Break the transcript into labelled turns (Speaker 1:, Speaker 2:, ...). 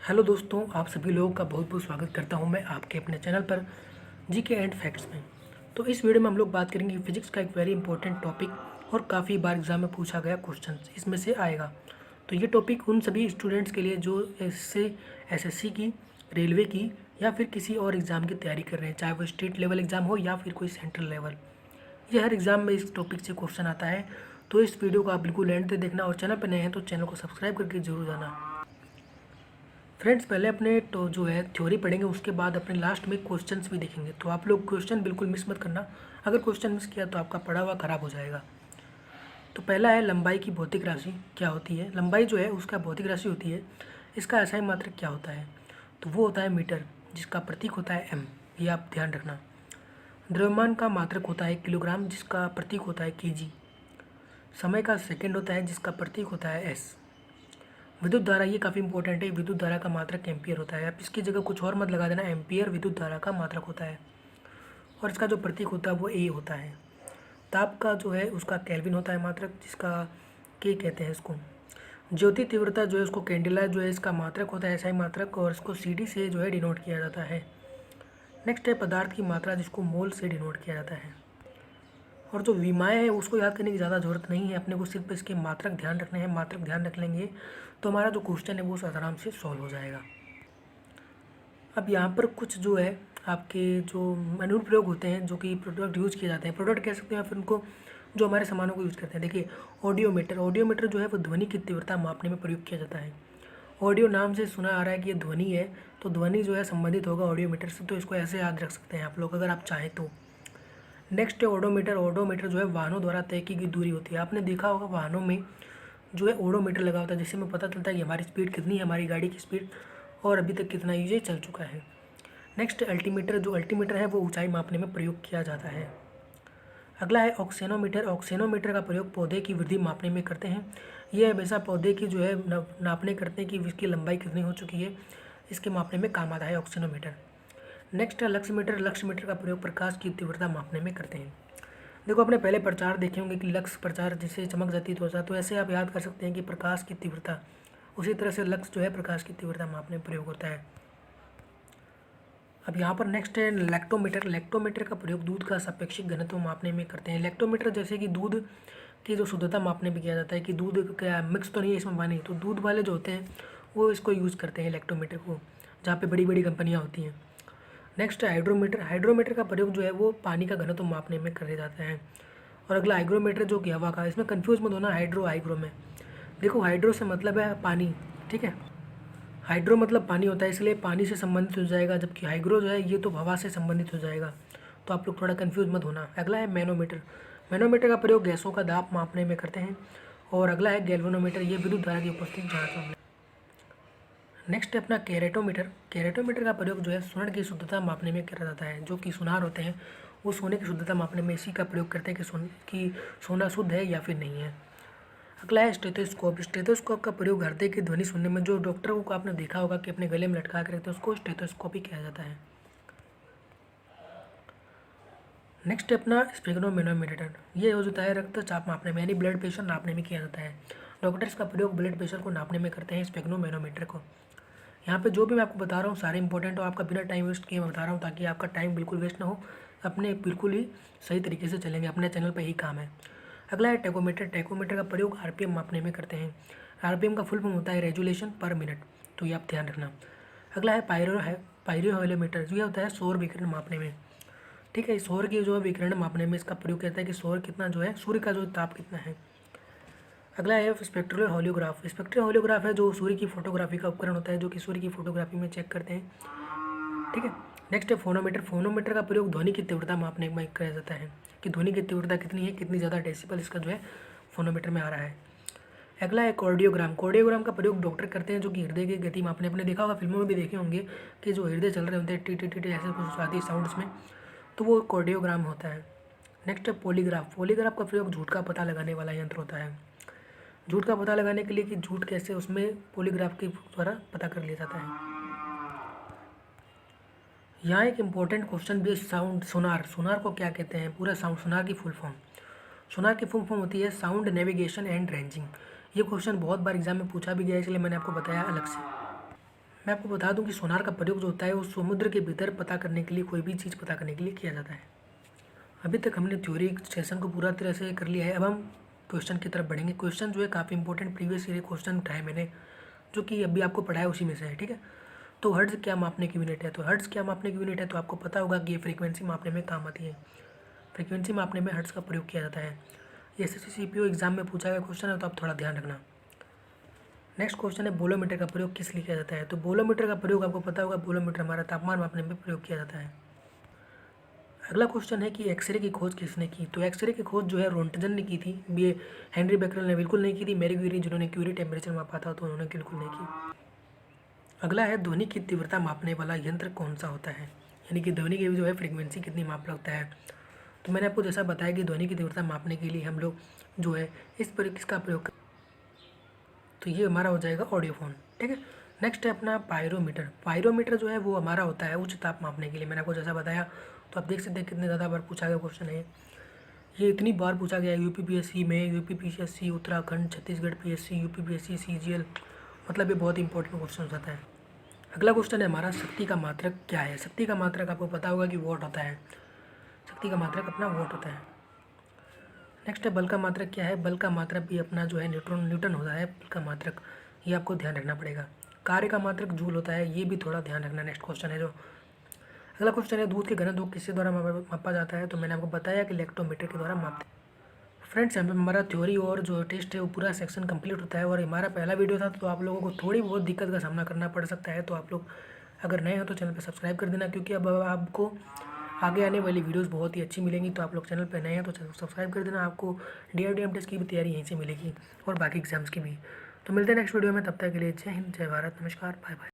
Speaker 1: Hello दोस्तों, आप सभी लोगों का बहुत बहुत स्वागत करता हूं मैं आपके अपने चैनल पर जीके एंड फैक्ट्स में। तो इस वीडियो में हम लोग बात करेंगे फिजिक्स का एक वेरी इंपॉर्टेंट टॉपिक और काफ़ी बार एग्जाम में पूछा गया क्वेश्चन इसमें से आएगा। तो ये टॉपिक उन सभी स्टूडेंट्स के लिए जो इससे एसएससी की, रेलवे की या फिर किसी और एग्ज़ाम की तैयारी कर रहे हैं, चाहे वो स्टेट लेवल एग्ज़ाम हो या फिर कोई सेंट्रल लेवल। ये हर एग्ज़ाम में इस टॉपिक से क्वेश्चन आता है। तो इस वीडियो को आप बिल्कुल एंड तक देखना और चैनल पर नए हैं तो चैनल को सब्सक्राइब करके जरूर जाना। फ्रेंड्स, पहले अपने तो जो है थ्योरी पढ़ेंगे, उसके बाद अपने लास्ट में क्वेश्चंस भी देखेंगे। तो आप लोग क्वेश्चन बिल्कुल मिस मत करना, अगर क्वेश्चन मिस किया तो आपका पढ़ा हुआ खराब हो जाएगा। तो पहला है लंबाई की भौतिक राशि क्या होती है। लंबाई जो है उसका भौतिक राशि होती है, इसका एसआई मात्रक क्या होता है, तो वो होता है मीटर, जिसका प्रतीक होता है एम। ये आप ध्यान रखना। द्रव्यमान का मात्रक होता है किलोग्राम, जिसका प्रतीक होता है केजी। समय का सेकेंड होता है, जिसका प्रतीक होता है एस। विद्युत धारा, ये काफ़ी इंपॉर्टेंट है, विद्युत धारा का मात्रक एम्पियर होता है। आप इसकी जगह कुछ और मत लगा देना, एम्पियर विद्युत धारा का मात्रक होता है और इसका जो प्रतीक होता है वो ए होता है। ताप का जो है उसका केल्विन होता है मात्रक, जिसका के कहते हैं इसको। ज्योति तीव्रता जो है उसको कैंडेला जो है इसका मात्रक होता है एसआई मात्रक, और इसको सीडी से जो है डिनोट किया जाता है। नेक्स्ट है पदार्थ की मात्रा, जिसको मोल से डिनोट किया जाता है। और जो विमाएँ है उसको याद करने की ज़्यादा ज़रूरत नहीं है, अपने को सिर्फ इसके मात्रक ध्यान रखने हैं। मात्रक ध्यान रख लेंगे तो हमारा जो क्वेश्चन है वो आराम से सॉल्व हो जाएगा। अब यहाँ पर कुछ जो है आपके जो अनुप्रयोग होते हैं, जो कि प्रोडक्ट यूज़ किए जाते हैं, प्रोडक्ट कह सकते हैं या फिर उनको जो हमारे सामानों को यूज़ करते हैं। देखिए, ऑडियोमीटर, ऑडियोमीटर जो है वो ध्वनि की तीव्रता मापने में प्रयोग किया जाता है। ऑडियो नाम से सुना आ रहा है कि ये ध्वनि है, तो ध्वनि जो है संबंधित होगा ऑडियोमीटर से, तो इसको ऐसे याद रख सकते हैं आप लोग अगर आप चाहें तो। नेक्स्ट है ओडोमीटर। ओडोमीटर जो है वाहनों द्वारा तय की गई दूरी होती है। आपने देखा होगा वाहनों में जो है ओडोमीटर लगा होता है, जिससे हमें पता चलता है कि हमारी स्पीड कितनी है, हमारी गाड़ी की स्पीड, और अभी तक कितना यूजेज चल चुका है। Next altimeter. जो अल्टीमीटर है वो ऊंचाई मापने में प्रयोग किया जाता है। अगला है ऑक्सेनोमीटर। ऑक्सेनोमीटर का प्रयोग पौधे की वृद्धि मापने में करते हैं। ये हमेशा पौधे की जो है नापने करते हैं कि इसकी लंबाई कितनी हो चुकी है, इसके मापने में काम आता है ऑक्सेनोमीटर। नेक्स्ट है लक्ष्यमीटर। लक्ष्यमीटर का प्रयोग प्रकाश की तीव्रता मापने में करते हैं। देखो, अपने पहले प्रचार देखे होंगे कि लक्ष्य प्रचार जिससे चमक जाती त्वचा, तो ऐसे आप याद कर सकते हैं कि प्रकाश की तीव्रता, उसी तरह से लक्ष्य जो है प्रकाश की तीव्रता मापने में प्रयोग होता है। अब यहाँ पर नेक्स्ट है लैक्टोमीटर। लैक्टोमीटर का प्रयोग दूध का सापेक्षिक घनत्व मापने में करते हैं। लैक्टोमीटर जैसे कि दूध की जो शुद्धता मापने में किया जाता है कि दूध क्या मिक्स तो नहीं है इसमें पानी, तो दूध वाले जो होते हैं वो इसको यूज़ करते हैं लैक्टोमीटर को, जहाँ पे बड़ी बड़ी कंपनियाँ होती हैं। नेक्स्ट है हाइड्रोमीटर। हाइड्रोमीटर का प्रयोग जो है वो पानी का घनत्व मापने में करे जाते हैं। और अगला हाइग्रोमीटर, जो कि हवा का, इसमें कंफ्यूज मत होना हाइड्रो हाइग्रो में। देखो, हाइड्रो से मतलब है पानी, ठीक है, हाइड्रो मतलब पानी होता है, इसलिए पानी से संबंधित हो जाएगा, जबकि हाइग्रो जो है ये तो हवा से संबंधित हो जाएगा। तो आप लोग थोड़ा कंफ्यूज मत होना। अगला है मैनोमीटर। मैनोमीटर का प्रयोग गैसों का दाब मापने में करते हैं। और अगला है गैल्वेनोमीटर, ये विद्युत धारा की उपस्थिति जाँचता है। नेक्स्ट है अपना कैरेटोमीटर। कैरेटोमीटर का प्रयोग जो है स्वर्ण की शुद्धता मापने में किया जाता है। जो कि सुनार होते हैं वो सोने की शुद्धता मापने में इसी का प्रयोग करते हैं कि सोना शुद्ध है या फिर नहीं है। अगला है स्टेथोस्कोप। स्टेथोस्कोप का प्रयोग हृदय की ध्वनि सुनने में, जो डॉक्टर को आपने देखा होगा कि अपने गले में लटका कर रखते हैं, उसको स्टेथोस्कोप ही कहा जाता है। नेक्स्ट है अपना स्पेग्नोमेनोमीटर। ये यूज होता है रक्तचाप मापने में, यानी ब्लड प्रेशर नापने में किया जाता है। डॉक्टर्स का प्रयोग ब्लड प्रेशर को नापने में करते हैं स्पेग्नोमेनोमीटर को। यहाँ पे जो भी मैं आपको बता रहा हूँ सारे इंपॉर्टेंट हो, आपका बिना टाइम वेस्ट किए मैं बता रहा हूँ ताकि आपका टाइम बिल्कुल वेस्ट ना हो, अपने बिल्कुल ही सही तरीके से चलेंगे, अपने चैनल पे ही काम है। अगला है टेकोमीटर। टेकोमीटर का प्रयोग आरपीएम मापने में करते हैं। आरपीएम का फुल फॉर्म होता है रेजुलेशन पर मिनट, तो ये आप ध्यान रखना। अगला है पायरोहेलोमीटर। ये होता है सौर विकिरण मापने में, ठीक है, सौर की जो है विकिरण मापने में इसका प्रयोग करता है कि सौर कितना जो है, सूर्य का जो ताप कितना है। अगला है स्पेक्ट्रल होलियोग्राफ। स्पेक्ट्रल होलियोग्राफ है जो सूर्य की फोटोग्राफी का उपकरण होता है, जो कि सूर्य की फोटोग्राफी में चेक करते हैं, ठीक है। नेक्स्ट है फोनोमीटर। फोनोमीटर का प्रयोग ध्वनि की तीव्रता मापने में किया जाता है कि ध्वनि की तीव्रता कितनी है, कितनी ज़्यादा डेसिबल इसका जो है फोनोमीटर में आ रहा है। अगला है कार्डियोग्राम। कार्डियोग्राम का प्रयोग डॉक्टर करते हैं, जो कि हृदय की गति मापने, अपने देखा होगा फिल्मों में भी देखे होंगे कि जो हृदय चल रहे होते हैं टी टी टी टी ऐसे कुछ आती है साउंड्स में, तो वो कार्डियोग्राम होता है। नेक्स्ट है पॉलीग्राफ। पॉलीग्राफ का प्रयोग झूठ का पता लगाने वाला यंत्र होता है। झूठ का पता लगाने के लिए कि झूठ कैसे, उसमें पॉलीग्राफ के द्वारा पता कर लिया जाता है। यहाँ एक इम्पोर्टेंट क्वेश्चन भी, साउंड सोनार। सोनार को क्या कहते हैं, पूरा साउंड सोनार की फुल फॉर्म। सोनार की फुल फॉर्म होती है साउंड नेविगेशन एंड रेंजिंग। ये क्वेश्चन बहुत बार एग्जाम में पूछा भी गया है, इसलिए मैंने आपको बताया अलग से। मैं आपको बता दूं कि सोनार का प्रयोग जो होता है वो समुद्र के भीतर पता करने के लिए, कोई भी चीज़ पता करने के लिए किया जाता है। अभी तक हमने थ्योरी सेशन को पूरा तरह से कर लिया है। अब हम क्वेश्चन की तरफ बढ़ेंगे। क्वेश्चन जो है काफ़ी इंपॉर्टेंट प्रीवियस ईयर क्वेश्चन उठाए मैंने, जो कि अभी आपको पढ़ाया उसी में से है, ठीक है। तो हर्ट्ज क्या मापने की यूनिट है? तो हर्ट्ज क्या मापने की यूनिट है? तो आपको पता होगा कि ये फ्रीक्वेंसी मापने में काम आती है। फ्रीक्वेंसी मापने में हर्ट्ज का प्रयोग किया जाता है। ये एसएससी सीपीओ एग्जाम में पूछा गया क्वेश्चन है, तो आप थोड़ा ध्यान रखना। नेक्स्ट क्वेश्चन है बोलोमीटर का प्रयोग किस लिए किया जाता है? तो बोलोमीटर का प्रयोग आपको पता होगा, बोलोमीटर हमारा तापमान मापने में प्रयोग किया जाता है। अगला क्वेश्चन है कि एक्सरे की खोज किसने की? तो एक्सरे की खोज जो है रोंटगन ने की थी। ये हेनरी बेकरल ने बिल्कुल नहीं की थी। मैरी क्यूरी जिन्होंने क्यूरी टेम्परेचर मापा था, तो उन्होंने बिल्कुल नहीं की। अगला है ध्वनि की तीव्रता मापने वाला यंत्र कौन सा होता है? यानी कि ध्वनि की जो है फ्रीक्वेंसी कितनी माप लगता है। तो मैंने आपको जैसा बताया कि ध्वनि की तीव्रता मापने के लिए हम लोग जो है इस पर किसका प्रयोग कर, तो ये हमारा हो जाएगा ऑडियोफोन, ठीक है। नेक्स्ट है अपना पायरोमीटर। पायरोमीटर जो है वो हमारा होता है उच्च ताप मापने के लिए। मैंने आपको जैसा बताया, तो आप देख सकते हैं कितने ज़्यादा बार पूछा गया क्वेश्चन है ये इतनी बार पूछा गया है यूपीपीएससी में, UPPSC Uttarakhand, Chhattisgarh PSC, UPPSC CGL, मतलब ये बहुत इंपॉर्टेंट क्वेश्चन होता है। अगला क्वेश्चन है हमारा शक्ति का मात्रक क्या है? शक्ति का मात्रक आपको पता होगा कि वॉट होता है। शक्ति का मात्रक अपना वॉट होता है। नेक्स्ट है बल का मात्रक क्या है? बल का मात्रक भी अपना जो है न्यूटन होता है बल का मात्रक, ये आपको ध्यान रखना पड़ेगा। कार्य का मात्रक जूल होता है, ये भी थोड़ा ध्यान रखना। नेक्स्ट क्वेश्चन है जो अगला क्वेश्चन है दूध के घनत्व किसके द्वारा मापा जाता है? तो मैंने आपको बताया कि लैक्टोमीटर के द्वारा मापते हैं। फ्रेंड्स यहाँ पे हमारा थ्योरी और जो टेस्ट है वो पूरा सेक्शन कंप्लीट होता है, और हमारा पहला वीडियो था, तो आप लोगों को थोड़ी बहुत दिक्कत का सामना करना पड़ सकता है। तो आप लोग अगर नए हो तो चैनल पे सब्सक्राइब कर देना, क्योंकि अब आपको आगे आने वाली वीडियोस बहुत ही अच्छी मिलेंगी। तो आप लोग चैनल पे नए हैं तो चैनल सब्सक्राइब कर देना। आपको DRDM टेस्ट की भी तैयारी यहीं से मिलेगी और बाकी एग्जाम्स की भी। तो मिलते हैं नेक्स्ट वीडियो में, तब तक के लिए जय हिंद, जय भारत, नमस्कार, बाय बाय।